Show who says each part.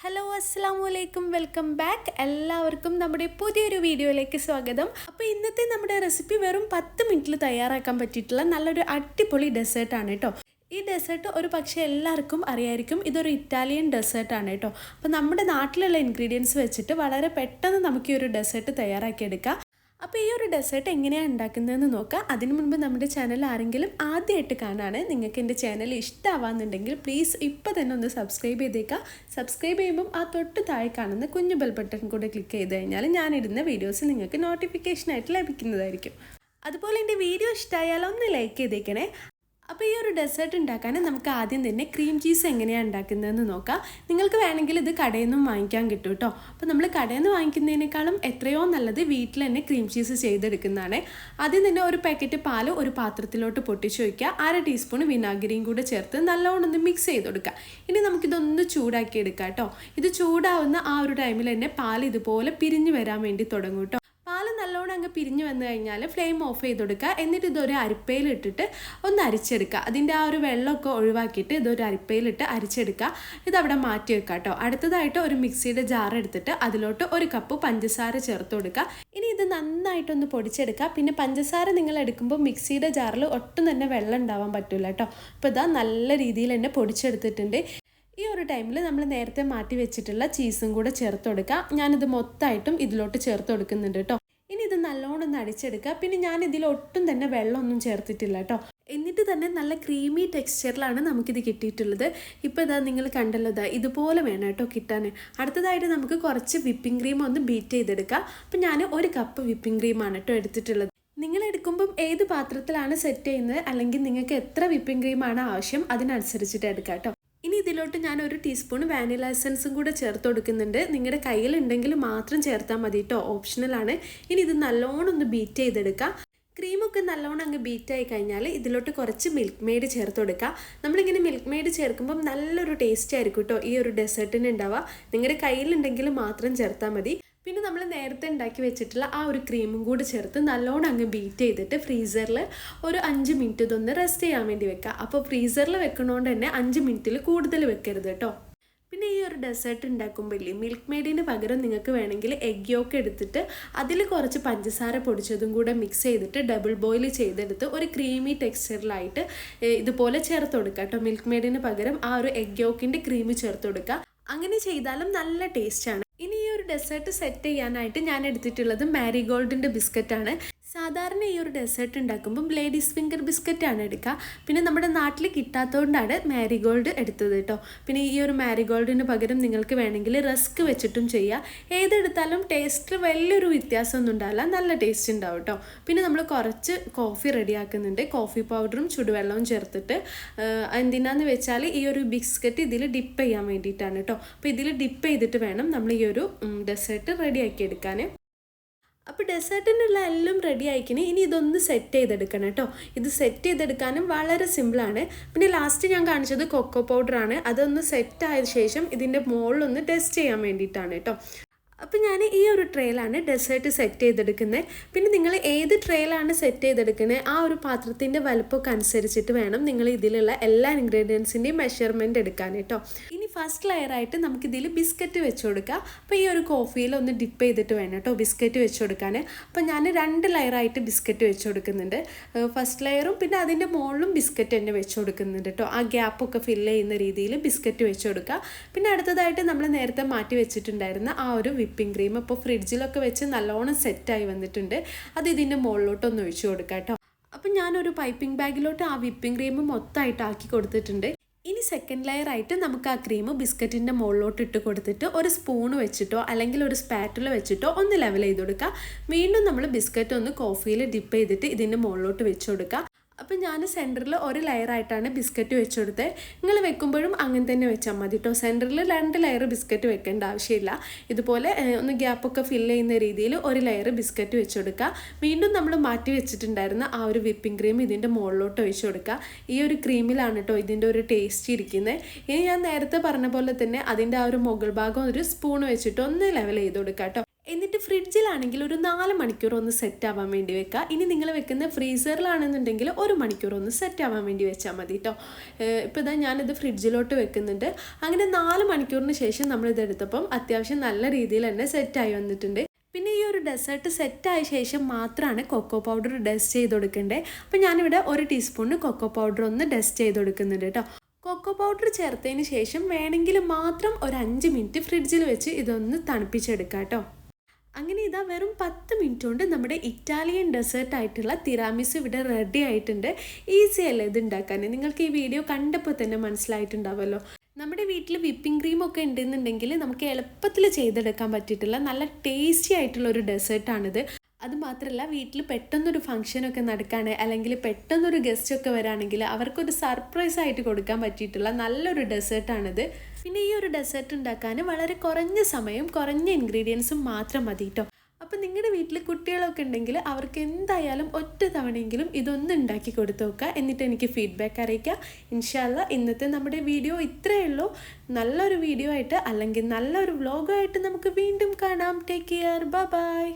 Speaker 1: Hello അസ്സലാമലൈക്കും, welcome back. എല്ലാവർക്കും നമ്മുടെ പുതിയൊരു വീഡിയോയിലേക്ക് സ്വാഗതം. അപ്പോൾ ഇന്നത്തെ നമ്മുടെ റെസിപ്പി വെറും 10 മിനിറ്റിൽ തയ്യാറാക്കാൻ പറ്റിയിട്ടുള്ള നല്ലൊരു അടിപൊളി ഡെസേർട്ടാണ് കേട്ടോ. ഈ ഡെസേർട്ട് ഒരു പക്ഷേ എല്ലാവർക്കും അറിയായിരിക്കും, ഇതൊരു ഇറ്റാലിയൻ ഡെസേർട്ടാണ് കേട്ടോ. അപ്പോൾ നമ്മുടെ നാട്ടിലുള്ള ഇൻഗ്രീഡിയൻസ് വെച്ചിട്ട് വളരെ പെട്ടെന്ന് നമുക്ക് ഈ ഒരു ഡെസേർട്ട് തയ്യാറാക്കിയെടുക്കാം. അപ്പോൾ ഈ ഒരു ഡെസേർട്ട് എങ്ങനെയാണ് ഉണ്ടാക്കുന്നതെന്ന് നോക്കാം. അതിനു മുൻപ് നമ്മുടെ ചാനൽ ആരെങ്കിലും ആദ്യമായിട്ട് കാണാണ്, നിങ്ങൾക്ക് എൻ്റെ ചാനൽ ഇഷ്ടമാവാന്നുണ്ടെങ്കിൽ പ്ലീസ് ഇപ്പോൾ തന്നെ ഒന്ന് സബ്സ്ക്രൈബ് ചെയ്തേക്കാം. സബ്സ്ക്രൈബ് ചെയ്യുമ്പം ആ തൊട്ട് താഴെ കാണുന്ന കുഞ്ഞു ബെൽ ബട്ടൺ കൂടെ ക്ലിക്ക് ചെയ്ത് കഴിഞ്ഞാൽ ഞാനിടുന്ന വീഡിയോസ് നിങ്ങൾക്ക് നോട്ടിഫിക്കേഷനായിട്ട് ലഭിക്കുന്നതായിരിക്കും. അതുപോലെ എൻ്റെ വീഡിയോ ഇഷ്ടമായാലും ഒന്ന് ലൈക്ക് ചെയ്തേക്കണേ. അപ്പോൾ ഈ ഒരു ഡെസേർട്ട് ഉണ്ടാക്കാൻ നമുക്ക് ആദ്യം തന്നെ ക്രീം ചീസ് എങ്ങനെയാണ് ഉണ്ടാക്കുന്നതെന്ന് നോക്കാം. നിങ്ങൾക്ക് വേണമെങ്കിൽ ഇത് കടയിൽ നിന്നും വാങ്ങിക്കാൻ കിട്ടും കേട്ടോ. അപ്പോൾ നമ്മൾ കടയിൽ നിന്ന് വാങ്ങിക്കുന്നതിനേക്കാളും എത്രയോ നല്ലത് വീട്ടിൽ തന്നെ ക്രീം ചീസ് ചെയ്തെടുക്കുന്നതാണ്. ആദ്യം തന്നെ ഒരു പാക്കറ്റ് പാൽ ഒരു പാത്രത്തിലോട്ട് പൊട്ടിച്ച് വയ്ക്കുക. 1/2 ടീസ്പൂൺ വിനാഗിരിയും കൂടെ ചേർത്ത് നല്ലോണം ഒന്ന് മിക്സ് ചെയ്ത് കൊടുക്കുക. ഇനി നമുക്കിതൊന്ന് ചൂടാക്കി എടുക്കാം കേട്ടോ. ഇത് ചൂടാവുന്ന ആ ഒരു ടൈമിൽ തന്നെ പാൽ ഇതുപോലെ പിരിഞ്ഞ് വരാൻ വേണ്ടി തുടങ്ങും കേട്ടോ. പാൽ നല്ലോണം അങ്ങ് പിരിഞ്ഞ് വന്നു കഴിഞ്ഞാൽ ഫ്ലെയിം ഓഫ് ചെയ്ത് കൊടുക്കുക. എന്നിട്ട് ഇതൊരു അരിപ്പയിലിട്ടിട്ട് ഒന്ന് അരിച്ചെടുക്കുക. അതിൻ്റെ ആ ഒരു വെള്ളമൊക്കെ ഒഴിവാക്കിയിട്ട് ഇതൊരു അരിപ്പയിലിട്ട് അരിച്ചെടുക്കുക. ഇതവിടെ മാറ്റി വെക്കുക കേട്ടോ. അടുത്തതായിട്ട് ഒരു മിക്സിയുടെ ജാർ എടുത്തിട്ട് അതിലോട്ട് 1 കപ്പ് പഞ്ചസാര ചേർത്ത് കൊടുക്കുക. ഇനി ഇത് നന്നായിട്ടൊന്ന് പൊടിച്ചെടുക്കുക. പിന്നെ പഞ്ചസാര നിങ്ങൾ എടുക്കുമ്പോൾ മിക്സിയുടെ ജാറിൽ ഒട്ടും തന്നെ വെള്ളം ഉണ്ടാവാൻ പറ്റില്ല കേട്ടോ. അപ്പോൾ ഇതാ നല്ല രീതിയിൽ തന്നെ പൊടിച്ചെടുത്തിട്ടുണ്ട്. ഈ ഒരു ടൈമിൽ നമ്മൾ നേരത്തെ മാറ്റി വെച്ചിട്ടുള്ള ചീസും കൂടെ ചേർത്ത് കൊടുക്കുക. ഞാനിത് മൊത്തമായിട്ടും ഇതിലോട്ട് ചേർത്ത് കൊടുക്കുന്നുണ്ട് കേട്ടോ. ഇനി ഇത് നല്ലോണം ഒന്ന് അടിച്ചെടുക്കുക. പിന്നെ ഞാൻ ഇതിൽ ഒട്ടും തന്നെ വെള്ളമൊന്നും ചേർത്തിട്ടില്ല കേട്ടോ. എന്നിട്ട് തന്നെ നല്ല ക്രീമി ടെക്സ്ചറിലാണ് നമുക്കിത് കിട്ടിയിട്ടുള്ളത്. ഇപ്പോൾ ഇതാ നിങ്ങൾ കണ്ടല്ലോ, ഇതുപോലെ വേണം കേട്ടോ കിട്ടാൻ. അടുത്തതായിട്ട് നമുക്ക് കുറച്ച് വിപ്പിംഗ് ക്രീം ഒന്ന് ബീറ്റ് ചെയ്തെടുക്കാം. അപ്പം ഞാൻ 1 കപ്പ് വിപ്പിംഗ് ക്രീമാണ് കേട്ടോ എടുത്തിട്ടുള്ളത്. നിങ്ങൾ എടുക്കുമ്പം ഏത് പാത്രത്തിലാണ് സെറ്റ് ചെയ്യുന്നത്, അല്ലെങ്കിൽ നിങ്ങൾക്ക് എത്ര വിപ്പിംഗ് ക്രീമാണ് ആവശ്യം അതിനനുസരിച്ചിട്ട് എടുക്കാം കേട്ടോ. ഇനി ഇതിലോട്ട് ഞാൻ 1 ടീസ്പൂൺ വാനില എസൻസും കൂടെ ചേർത്ത് കൊടുക്കുന്നുണ്ട്. നിങ്ങളുടെ കയ്യിലുണ്ടെങ്കിൽ മാത്രം ചേർത്താൽ മതി കേട്ടോ, ഓപ്ഷണലാണ്. ഇനി ഇത് നല്ലോണം ഒന്ന് ബീറ്റ് ചെയ്തെടുക്കാം. ക്രീമൊക്കെ നല്ലോണം അങ്ങ് ബീറ്റായി കഴിഞ്ഞാൽ ഇതിലോട്ട് കുറച്ച് മിൽക്ക് മെയ്ഡ് ചേർത്ത് കൊടുക്കുക. നമ്മളിങ്ങനെ മിൽക്ക് മെയ്ഡ് ചേർക്കുമ്പം നല്ലൊരു ടേസ്റ്റ് ആയിരിക്കും കേട്ടോ ഈ ഒരു ഡെസേർട്ടിന് ഉണ്ടാവുക. നിങ്ങളുടെ കയ്യിലുണ്ടെങ്കിൽ മാത്രം ചേർത്താൽ മതി. പിന്നെ നമ്മൾ നേരത്തെ ഉണ്ടാക്കി വെച്ചിട്ടുള്ള ആ ഒരു ക്രീമും കൂടി ചേർത്ത് നല്ലോണം അങ്ങ് ബീറ്റ് ചെയ്തിട്ട് ഫ്രീസറിൽ ഒരു 5 മിനിറ്റ് ഇതൊന്ന് റെസ്റ്റ് ചെയ്യാൻ വേണ്ടി വെക്കുക. അപ്പോൾ ഫ്രീസറിൽ വെക്കണോണ്ട് തന്നെ 5 മിനിറ്റിൽ കൂടുതൽ വെക്കരുത് കേട്ടോ. പിന്നെ ഈ ഒരു ഡെസേർട്ട് ഉണ്ടാക്കുമ്പോൾ ഇല്ലേ, മിൽക്ക് മെയ്ഡിന് പകരം നിങ്ങൾക്ക് വേണമെങ്കിൽ എഗ് യോക്ക് എടുത്തിട്ട് അതിൽ കുറച്ച് പഞ്ചസാര പൊടിച്ചതും കൂടെ മിക്സ് ചെയ്തിട്ട് ഡബിൾ ബോയിൽ ചെയ്തെടുത്ത് ഒരു ക്രീമി ടെക്സ്ചറിലായിട്ട് ഇതുപോലെ ചേർത്ത് കൊടുക്കുക കേട്ടോ. മിൽക്ക് മെയ്ഡിന് പകരം ആ ഒരു എഗ് യോക്കിൻ്റെ ക്രീം ചേർത്ത് കൊടുക്കുക. അങ്ങനെ ചെയ്താലും നല്ല ടേസ്റ്റാണ്. ഇനി ഈ ഒരു ഡെസേർട്ട് സെറ്റ് ചെയ്യാനായിട്ട് ഞാൻ എടുത്തിട്ടുള്ളത് മാരിഗോൾഡിൻ്റെ ബിസ്ക്കറ്റാണ്. സാധാരണ ഈ ഒരു ഡെസേർട്ട് ഉണ്ടാക്കുമ്പം ലേഡീസ് ഫിംഗർ ബിസ്ക്കറ്റാണ് എടുക്കുക. പിന്നെ നമ്മുടെ നാട്ടിൽ കിട്ടാത്തതുകൊണ്ടാണ് മാരിഗോൾഡ് എടുത്തത് കേട്ടോ. പിന്നെ ഈ ഒരു മാരിഗോൾഡിന് പകരം നിങ്ങൾക്ക് വേണമെങ്കിൽ റസ്ക് വെച്ചിട്ടും ചെയ്യാം. ഏതെടുത്താലും ടേസ്റ്റ് വലിയൊരു വ്യത്യാസമൊന്നും ഉണ്ടാവില്ല, നല്ല ടേസ്റ്റ് ഉണ്ടാവും കേട്ടോ. പിന്നെ നമ്മൾ കുറച്ച് കോഫി റെഡിയാക്കുന്നുണ്ട്. കോഫി പൗഡറും ചുടുവെള്ളവും ചേർത്തിട്ട്. എന്തിനാന്ന് വെച്ചാൽ ഈ ഒരു ബിസ്ക്കറ്റ് ഇതിൽ ഡിപ്പ് ചെയ്യാൻ വേണ്ടിയിട്ടാണ് കേട്ടോ. അപ്പോൾ ഇതിൽ ഡിപ്പ് ചെയ്തിട്ട് വേണം നമ്മൾ ഈ ഒരു ഡെസേർട്ട് റെഡിയാക്കി എടുക്കാൻ. അപ്പോൾ ഡെസേർട്ടിനുള്ള എല്ലാം റെഡി ആയിക്കിനി. ഇനി ഇതൊന്ന് സെറ്റ് ചെയ്തെടുക്കണം കേട്ടോ. ഇത് സെറ്റ് ചെയ്തെടുക്കാനും വളരെ സിമ്പിളാണ്. പിന്നെ ലാസ്റ്റ് ഞാൻ കാണിച്ചത് കൊക്കോ പൗഡറാണ്. അതൊന്ന് സെറ്റായ ശേഷം ഇതിൻ്റെ മുകളിലൊന്ന് ടെസ്റ്റ് ചെയ്യാൻ വേണ്ടിയിട്ടാണ് കേട്ടോ. അപ്പോൾ ഞാൻ ഈ ഒരു ട്രേയിലാണ് ഡെസേർട്ട് സെറ്റ് ചെയ്തെടുക്കുന്നത്. പിന്നെ നിങ്ങൾ ഏത് ട്രേയിലാണ് സെറ്റ് ചെയ്തെടുക്കുന്നത് ആ ഒരു പാത്രത്തിൻ്റെ വലുപ്പമൊക്കെ അനുസരിച്ചിട്ട് വേണം നിങ്ങൾ ഇതിലുള്ള എല്ലാ ഇൻഗ്രീഡിയൻസിൻ്റെയും മെഷർമെൻറ്റ് എടുക്കാൻ കേട്ടോ. ഇനി ഫസ്റ്റ് ലെയറായിട്ട് നമുക്കിതിൽ ബിസ്ക്കറ്റ് വെച്ച് കൊടുക്കാം. അപ്പോൾ ഈ ഒരു കോഫിയിൽ ഒന്ന് ഡിപ്പ് ചെയ്തിട്ട് വേണം കേട്ടോ ബിസ്ക്കറ്റ് വെച്ച് കൊടുക്കാൻ. അപ്പോൾ ഞാൻ 2 ലെയറായിട്ട് ബിസ്ക്കറ്റ് വെച്ച് കൊടുക്കുന്നുണ്ട്. ഫസ്റ്റ് ലെയറും പിന്നെ അതിൻ്റെ മുകളിലും ബിസ്ക്കറ്റ് തന്നെ വെച്ച് കൊടുക്കുന്നുണ്ട് കേട്ടോ. ആ ഗ്യാപ്പൊക്കെ ഫില്ല് ചെയ്യുന്ന രീതിയിൽ ബിസ്ക്കറ്റ് വെച്ച് കൊടുക്കുക. പിന്നെ അടുത്തതായിട്ട് നമ്മൾ നേരത്തെ മാറ്റി വെച്ചിട്ടുണ്ടായിരുന്ന ആ ഒരു വിപ്പിംഗ് ക്രീം ഇപ്പോൾ ഫ്രിഡ്ജിലൊക്കെ വെച്ച് നല്ലോണം സെറ്റായി വന്നിട്ടുണ്ട്. അത് ഇതിൻ്റെ മുകളിലോട്ടൊന്ന് ഒഴിച്ചു കൊടുക്കാം കേട്ടോ. അപ്പം ഞാനൊരു പൈപ്പിംഗ് ബാഗിലോട്ട് ആ വിപ്പിംഗ് ക്രീം മൊത്തമായിട്ട് ആക്കി കൊടുത്തിട്ടുണ്ട്. ഇനി സെക്കൻഡ് ലെയർ ആയിട്ട് നമുക്ക് ആ ക്രീം ബിസ്ക്കറ്റിൻ്റെ മുകളിലോട്ട് ഇട്ട് കൊടുത്തിട്ട് ഒരു സ്പൂണ് വെച്ചിട്ടോ അല്ലെങ്കിൽ ഒരു സ്പാറ്റുല വെച്ചിട്ടോ ഒന്ന് ലെവൽ ചെയ്ത് കൊടുക്കുക. വീണ്ടും നമ്മൾ ബിസ്ക്കറ്റ് ഒന്ന് കോഫിയിൽ ഡിപ്പ് ചെയ്തിട്ട് ഇതിൻ്റെ മുകളിലോട്ട് വെച്ച് കൊടുക്കുക. അപ്പം ഞാൻ സെൻറ്ററിൽ 1 ലെയറായിട്ടാണ് ബിസ്ക്കറ്റ് വെച്ച് കൊടുത്തത്. നിങ്ങൾ വെക്കുമ്പോഴും അങ്ങനെ തന്നെ വെച്ചാൽ മതി കേട്ടോ. സെൻറ്ററിൽ 2 ലെയർ ബിസ്ക്കറ്റ് വെക്കേണ്ട ആവശ്യമില്ല. ഇതുപോലെ ഒന്ന് ഗ്യാപ്പൊക്കെ ഫില്ല് ചെയ്യുന്ന രീതിയിൽ 1 ലെയർ ബിസ്ക്കറ്റ് വെച്ച് കൊടുക്കുക. വീണ്ടും നമ്മൾ മാറ്റി വെച്ചിട്ടുണ്ടായിരുന്ന ആ ഒരു വിപ്പിംഗ് ക്രീം ഇതിൻ്റെ മുകളിലോട്ട് ഒഴിച്ച് കൊടുക്കുക. ഈ ഒരു ക്രീമിലാണ് കേട്ടോ ഇതിൻ്റെ ഒരു ടേസ്റ്റ് ഇരിക്കുന്നത്. ഇനി ഞാൻ നേരത്തെ പറഞ്ഞ പോലെ തന്നെ അതിൻ്റെ ആ ഒരു മുകൾ ഭാഗം ഒരു സ്പൂൺ വെച്ചിട്ട് ഒന്ന് ലെവൽ ചെയ്ത് കൊടുക്കുക കേട്ടോ. എന്നിട്ട് ഫ്രിഡ്ജിലാണെങ്കിൽ ഒരു 4 മണിക്കൂർ ഒന്ന് സെറ്റ് ആവാൻ വേണ്ടി വെക്കുക. ഇനി നിങ്ങൾ വെക്കുന്ന ഫ്രീസറിലാണെന്നുണ്ടെങ്കിൽ 1 മണിക്കൂർ ഒന്ന് സെറ്റ് ആവാൻ വേണ്ടി വെച്ചാൽ മതി കേട്ടോ. ഇപ്പോൾ ഇതാ ഞാനിത് ഫ്രിഡ്ജിലോട്ട് വെക്കുന്നുണ്ട്. അങ്ങനെ 4 മണിക്കൂറിന് ശേഷം നമ്മളിതെടുത്തപ്പം അത്യാവശ്യം നല്ല രീതിയിൽ തന്നെ സെറ്റായി വന്നിട്ടുണ്ട്. പിന്നെ ഈ ഒരു ഡെസേർട്ട് സെറ്റായ ശേഷം മാത്രമാണ് കൊക്കോ പൗഡർ ഡസ്റ്റ് ചെയ്ത് കൊടുക്കേണ്ടത്. അപ്പോൾ ഞാനിവിടെ 1 ടീസ്പൂണ് കൊക്കോ പൗഡർ ഒന്ന് ഡസ്റ്റ് ചെയ്ത് കൊടുക്കുന്നുണ്ട് കേട്ടോ. കൊക്കോ പൗഡർ ചേർത്തതിന് ശേഷം വേണമെങ്കിൽ മാത്രം ഒരു 5 മിനിറ്റ് ഫ്രിഡ്ജിൽ വെച്ച് ഇതൊന്ന് തണുപ്പിച്ചെടുക്കാം കേട്ടോ. അങ്ങനെ ഇതാ വെറും 10 മിനിറ്റ് കൊണ്ട് നമ്മുടെ ഇറ്റാലിയൻ ഡെസേർട്ട് ആയിട്ടുള്ള തിരാമിസു ഇവിടെ റെഡി ആയിട്ടുണ്ട്. ഈസി അല്ലേ ഇത് ഉണ്ടാക്കാൻ? നിങ്ങൾക്ക് ഈ വീഡിയോ കണ്ടപ്പോൾ തന്നെ മനസ്സിലായിട്ടുണ്ടാവുമല്ലോ. നമ്മുടെ വീട്ടിൽ വിപ്പിംഗ് ക്രീമൊക്കെ ഉണ്ടെന്നുണ്ടെങ്കിൽ നമുക്ക് എളുപ്പത്തിൽ ചെയ്തെടുക്കാൻ പറ്റിയിട്ടുള്ള നല്ല ടേസ്റ്റി ആയിട്ടുള്ള ഒരു ഡെസേർട്ടാണിത്. അത് മാത്രമല്ല, വീട്ടിൽ പെട്ടെന്നൊരു ഫംഗ്ഷനൊക്കെ നടക്കുകയാണ്, അല്ലെങ്കിൽ പെട്ടെന്നൊരു ഗസ്റ്റൊക്കെ വരാണെങ്കിൽ അവർക്കൊരു സർപ്രൈസ് ആയിട്ട് കൊടുക്കാൻ പറ്റിയിട്ടുള്ള നല്ലൊരു ഡെസേർട്ടാണിത്. പിന്നെ ഈ ഒരു ഡെസേർട്ട് ഉണ്ടാക്കാൻ വളരെ കുറഞ്ഞ സമയം കുറഞ്ഞ ഇൻഗ്രീഡിയൻസും മാത്രം മതി കേട്ടോ. അപ്പോൾ നിങ്ങളുടെ വീട്ടിൽ കുട്ടികളൊക്കെ ഉണ്ടെങ്കിൽ അവർക്ക് എന്തായാലും ഒറ്റ തവണയെങ്കിലും ഇതൊന്ന് ഉണ്ടാക്കി കൊടുത്തു നോക്കുക. എന്നിട്ട് എനിക്ക് ഫീഡ്ബാക്ക് അറിയിക്കുക. ഇൻഷാ അല്ലാ ഇന്നത്തെ നമ്മുടെ വീഡിയോ ഇത്രയേ ഉള്ളൂ. നല്ലൊരു വീഡിയോ ആയിട്ട് അല്ലെങ്കിൽ നല്ലൊരു വ്ലോഗായിട്ട് നമുക്ക് വീണ്ടും കാണാം. Take care. Bye bye.